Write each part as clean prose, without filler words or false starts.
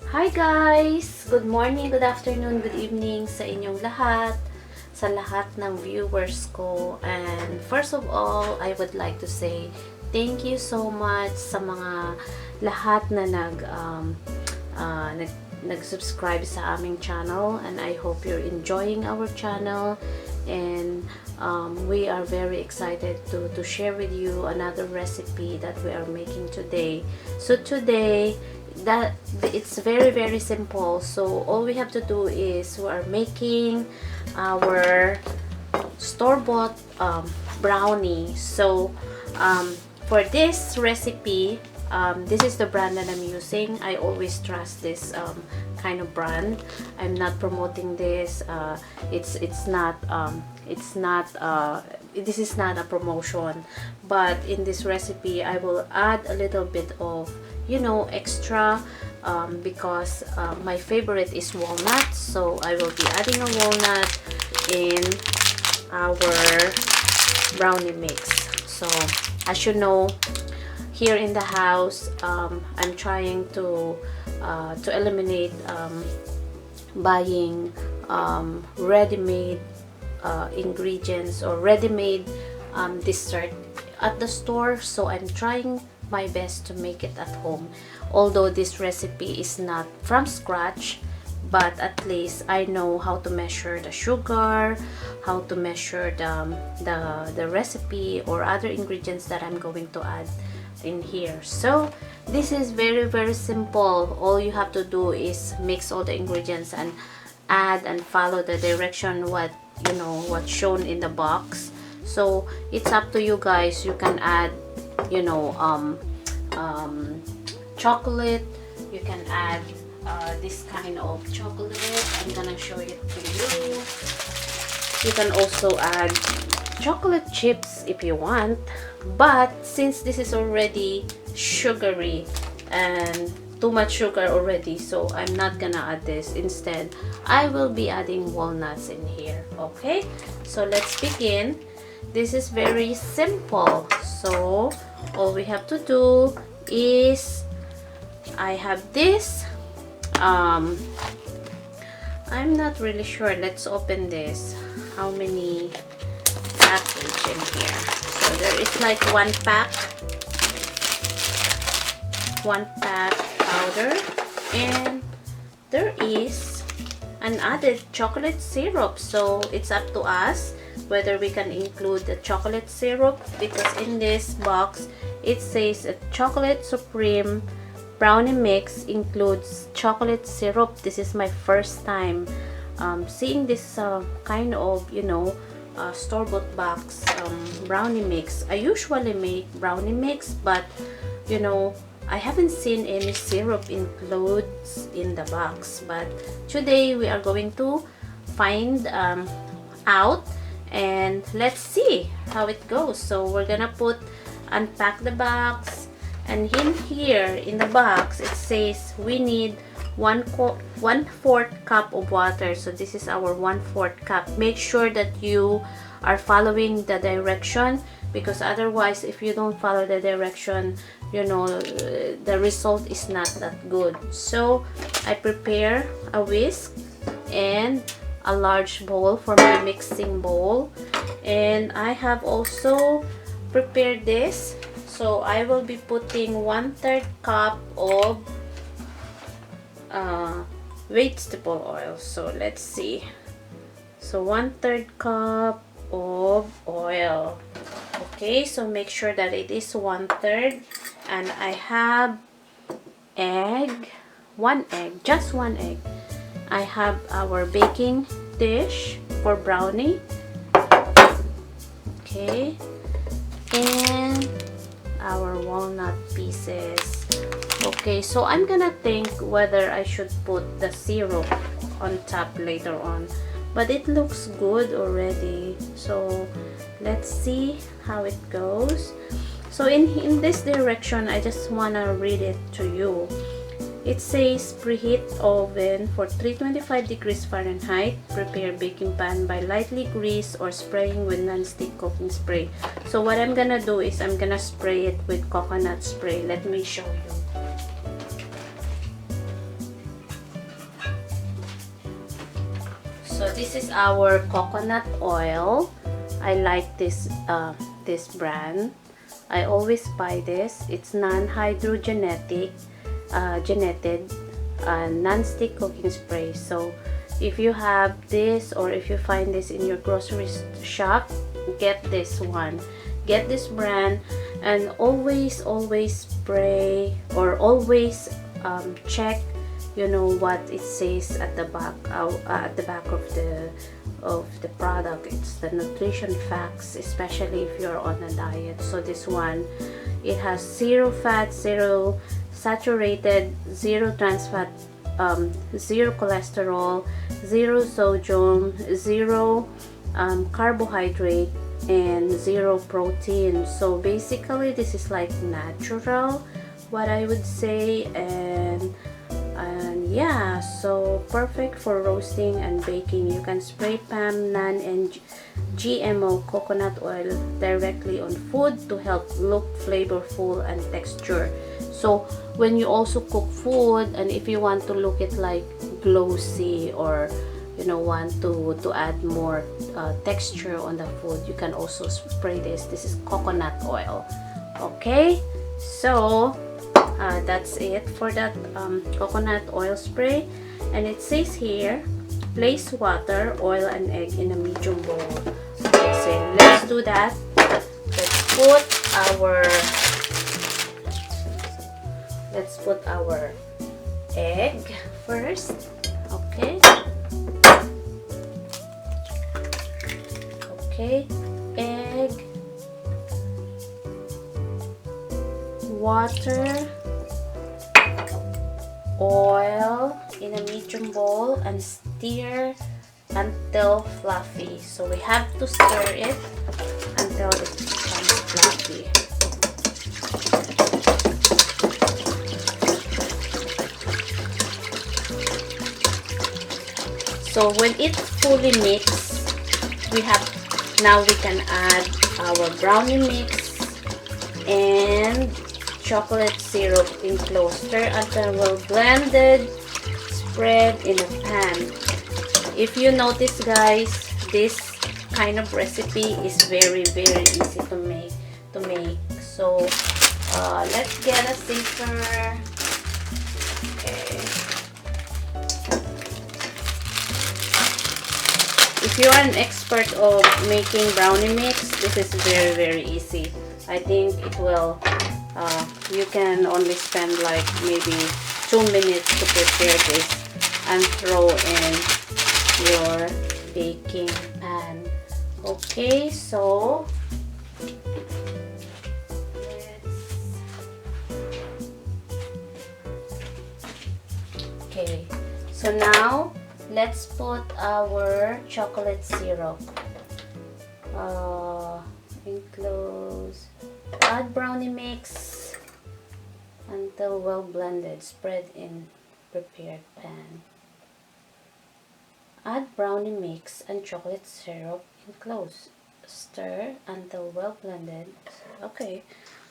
Hi guys! Good morning, good afternoon, good evening sa inyong lahat, sa lahat ng viewers ko. And first of all, I would like to say thank you so much sa mga lahat na nag-subscribe sa aming channel, and I hope you're enjoying our channel. And we are very excited to share with you another recipe that we are making today. So today, it's very simple. So all we have to do is we are making our store-bought brownie. So for this recipe, this is the brand that I'm using. I always trust this kind of brand. I'm not promoting this. It's not this is not a promotion, but in this recipe I will add a little bit of, you know, extra because my favorite is walnut, so I will be adding a walnut in our brownie mix. So as you know, here in the house, I'm trying to eliminate buying ready-made ingredients or ready-made dessert at the store. So I'm trying my best to make it at home, although this recipe is not from scratch, but at least I know how to measure the sugar, how to measure the recipe or other ingredients that I'm going to add in here. So this is very simple. All you have to do is mix all the ingredients and add and follow the direction what what's shown in the box. So it's up to you guys. You can add, you know, chocolate. You can add this kind of chocolate. I'm gonna show it to you. You can also add chocolate chips if you want, but since this is already sugary and too much sugar already, so I'm not gonna add this. Instead, I will be adding walnuts in here. Okay, so let's begin. This is very simple. So all we have to do is, I have this I'm not really sure. Let's open this. How many package in here? So there is like one pack powder, and there is an added chocolate syrup. So it's up to us whether we can include the chocolate syrup, because in this box it says a chocolate supreme brownie mix includes chocolate syrup. This is my first time seeing this kind of, you know, store-bought box brownie mix. I usually make brownie mix, but you know, I haven't seen any syrup includes in the box. But today we are going to find out, and let's see how it goes. So we're gonna unpack the box, and in here in the box it says we need 1/4 cup of water. So this is our 1/4 cup. Make sure that you are following the direction, because otherwise if you don't follow the direction, you know, the result is not that good. So I prepare a whisk and a large bowl for my mixing bowl, and I have also prepared this. So I will be putting 1/3 cup of vegetable oil. So let's see. So 1/3 cup of oil. Okay, so make sure that it is 1/3. And I have egg, just one egg. I have our baking dish for brownie. Okay, and our walnut pieces. Okay, so I'm gonna think whether I should put the syrup on top later on, but it looks good already. So let's see how it goes. So in this direction, I just wanna read it to you. It says preheat oven for 325 degrees Fahrenheit. Prepare baking pan by lightly grease or spraying with non-stick cooking spray. So what I'm gonna do is I'm gonna spray it with coconut spray. Let me show you. So this is our coconut oil. I like this this brand. I always buy this. It's non-hydrogenated, non-stick cooking spray. So if you have this, or if you find this in your grocery shop, get this one. Get this brand, and always spray, or always check, you know, what it says at the back of the product. It's the nutrition facts, especially if you're on a diet. So this one, it has 0 fat, 0 saturated, 0 trans fat, 0 cholesterol, 0 sodium, 0 carbohydrate, and 0 protein. So basically this is like natural, what I would say, and yeah, so perfect for roasting and baking. You can spray palm, non and GMO coconut oil directly on food to help look flavorful and texture. So when you also cook food, and if you want to look it like glossy, or you know, want to add more texture on the food, you can also spray this. This is coconut oil. Okay, so that's it for that coconut oil spray. And it says here, place water, oil, and egg in a medium bowl. Okay, so let's do that. Let's put our egg first. Okay. Okay, egg, water, oil in a medium bowl, and stir until fluffy. So we have to stir it until it becomes fluffy. So when it's fully mixed, now we can add our brownie mix and chocolate syrup in close. Stir until well blended. Spread in a pan. If you notice, guys, this kind of recipe is very easy to make. So let's get a sizer. Okay. If you are an expert of making brownie mix, this is very easy. I think it will, you can only spend like maybe 2 minutes to prepare this and throw in your baking pan. Okay, so now let's put our chocolate syrup. Enclose. Add brownie mix until well blended. Spread in prepared pan. Add brownie mix and chocolate syrup. Enclose. Stir until well blended. Okay.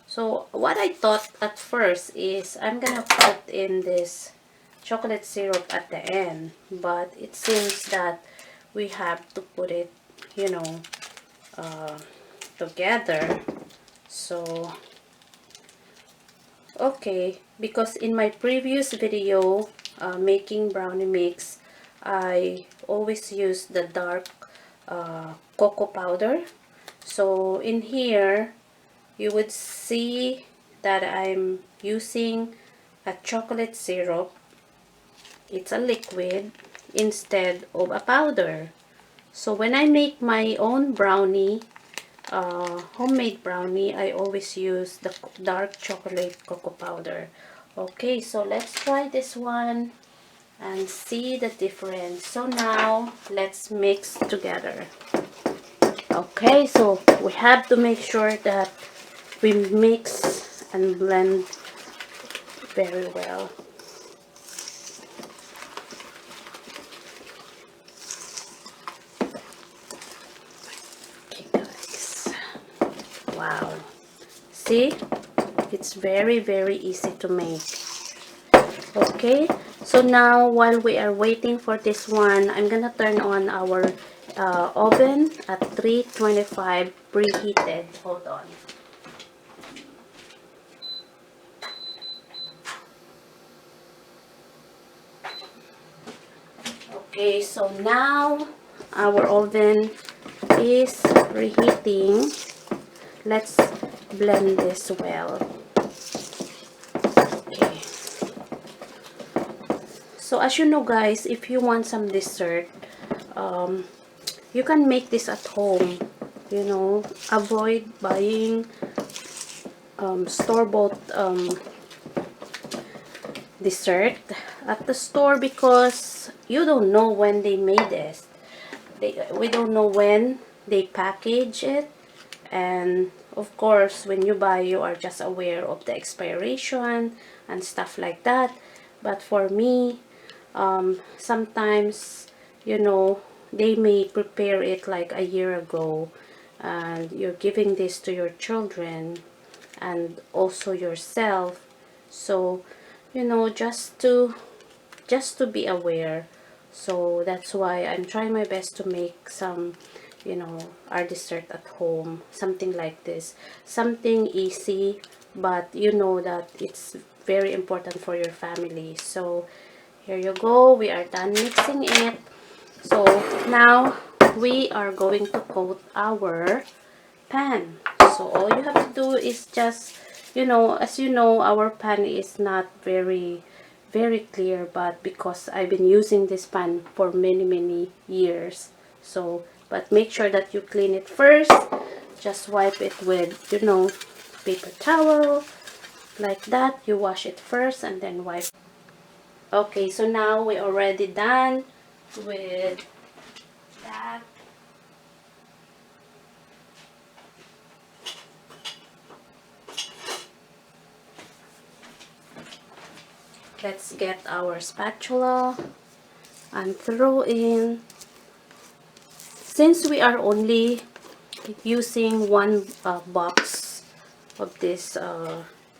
So what I thought at first is I'm gonna put in this chocolate syrup at the end, but it seems that we have to put it, you know, together. So okay, because in my previous video making brownie mix, I always use the dark cocoa powder. So in here you would see that I'm using a chocolate syrup. It's a liquid instead of a powder. So when I make my own brownie, homemade brownie, I always use the dark chocolate cocoa powder. Okay, so let's try this one and see the difference. So now let's mix together. Okay, so we have to make sure that we mix and blend very well. Wow, see, it's very easy to make. Okay, so now while we are waiting for this one, I'm gonna turn on our oven at 325 preheated. Hold on. Okay, so now our oven is reheating. Let's blend this well. Okay. So as you know guys, if you want some dessert, you can make this at home. You know, avoid buying store-bought dessert at the store because you don't know when they made this. We don't know when they package it, and of course when you buy you are just aware of the expiration and stuff like that. But for me, sometimes, you know, they may prepare it like a year ago, and you're giving this to your children and also yourself. So, you know, just to be aware. So that's why I'm trying my best to make some, you know, our dessert at home, something like this, something easy, but you know that it's very important for your family. So here you go, we are done mixing it. So now we are going to coat our pan. So all you have to do is just, you know, as you know, our pan is not very clear, but because I've been using this pan for many years, so but make sure that you clean it first. Just wipe it with, you know, paper towel like that. You wash it first and then wipe. Okay, so now we're already done with that. Let's get our spatula and throw in. Since we are only using one box of this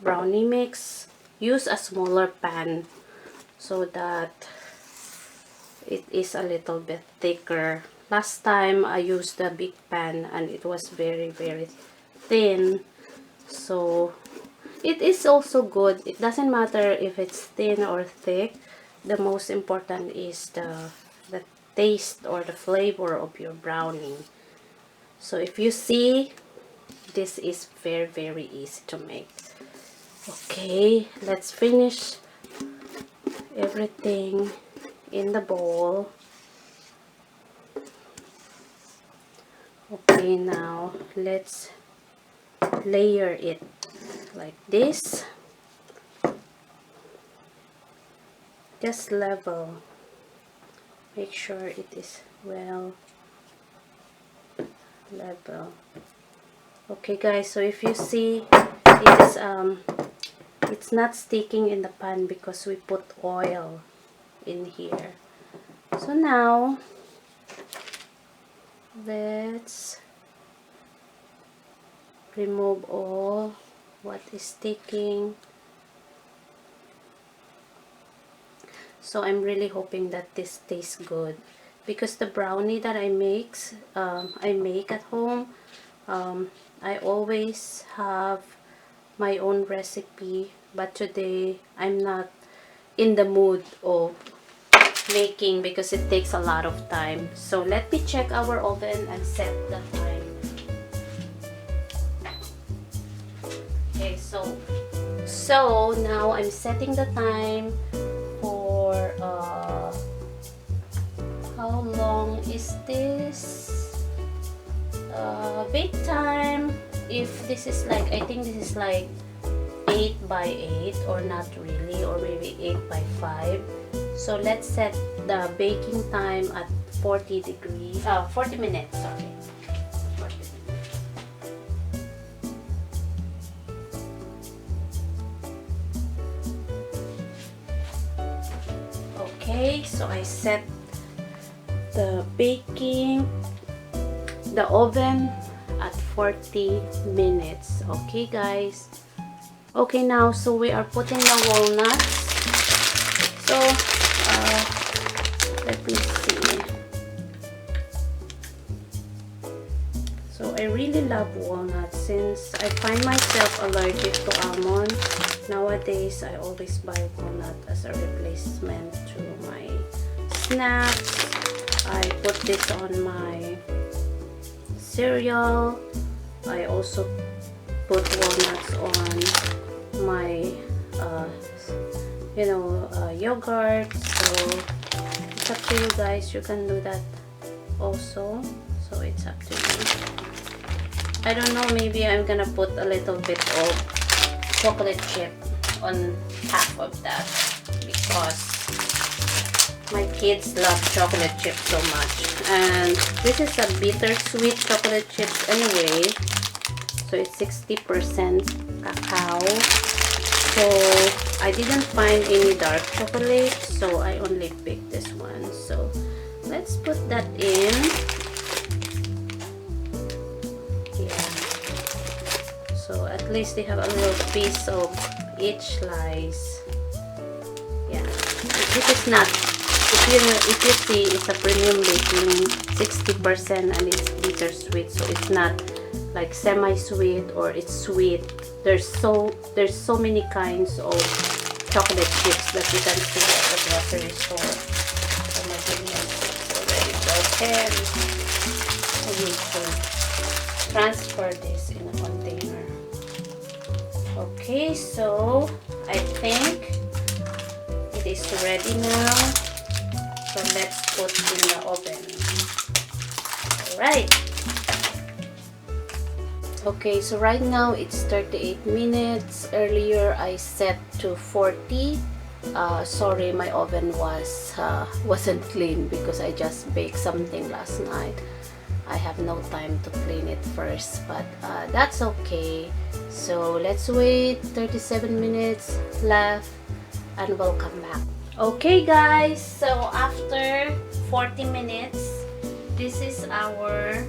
brownie mix, use a smaller pan so that it is a little bit thicker. Last time I used the big pan and it was very thin. So it is also good. It doesn't matter if it's thin or thick. The most important is the taste or the flavor of your brownie. So if you see, this is very easy to make. Okay, let's finish everything in the bowl. Okay, now let's layer it like this. Just level. Make sure it is well level. Okay guys, so if you see, it is it's not sticking in the pan because we put oil in here. So now let's remove all what is sticking. So I'm really hoping that this tastes good, because the brownie that I make at home, I always have my own recipe, but today I'm not in the mood of making because it takes a lot of time. So let me check our oven and set the time. Okay, so now I'm setting the time for how long is this bake time. If this is like, I think this is like 8 by 8, or not really, or maybe 8 by 5. So let's set the baking time at 40 minutes, sorry. 40 minutes. Okay, so I set the oven at 40 minutes. Okay guys. Okay, now so we are putting the walnuts. So let me see. So I really love walnuts since I find myself allergic to almond. Nowadays I always buy walnut as a replacement to my snacks. I put this on my cereal. I also put walnuts on my yogurt. So it's up to you guys. You can do that also. So it's up to you. I don't know, maybe I'm gonna put a little bit of chocolate chip on half of that because my kids love chocolate chips so much. And this is a bittersweet chocolate chips anyway. So it's 60% cacao. So I didn't find any dark chocolate, so I only picked this one. So let's put that in. Yeah. So at least they have a little piece of each slice. Yeah. This is not, if you see, it's a premium baking, 60%, and it's bittersweet. So it's not like semi-sweet or it's sweet. There's so many kinds of chocolate chips that you can see at the grocery store. Oh my goodness, it's already broken. I need to transfer this in a container. Okay, so I think it is ready now. So let's put in the oven. Alright. Okay, so right now it's 38 minutes. Earlier I set to 40. Sorry, my oven wasn't clean because I just baked something last night. I have no time to clean it first, but that's okay. So let's wait 37 minutes left and we'll come back. Okay guys, so after 40 minutes, this is our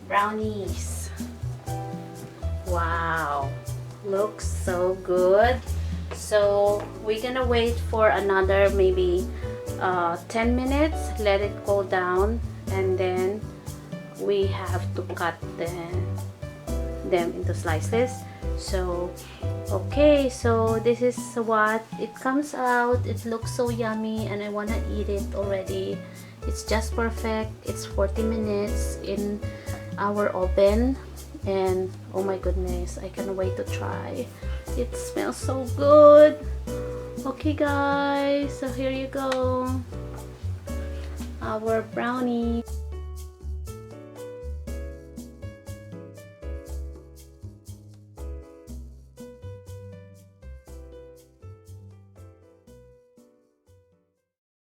brownies. Wow, looks so good. So we're gonna wait for another maybe 10 minutes, let it cool down, and then we have to cut them into slices. So okay, so this is what it comes out. It looks so yummy and I want to eat it already. It's just perfect. It's 40 minutes in our oven and oh my goodness, I can't wait to try. It smells so good. Okay guys, so here you go, our brownie.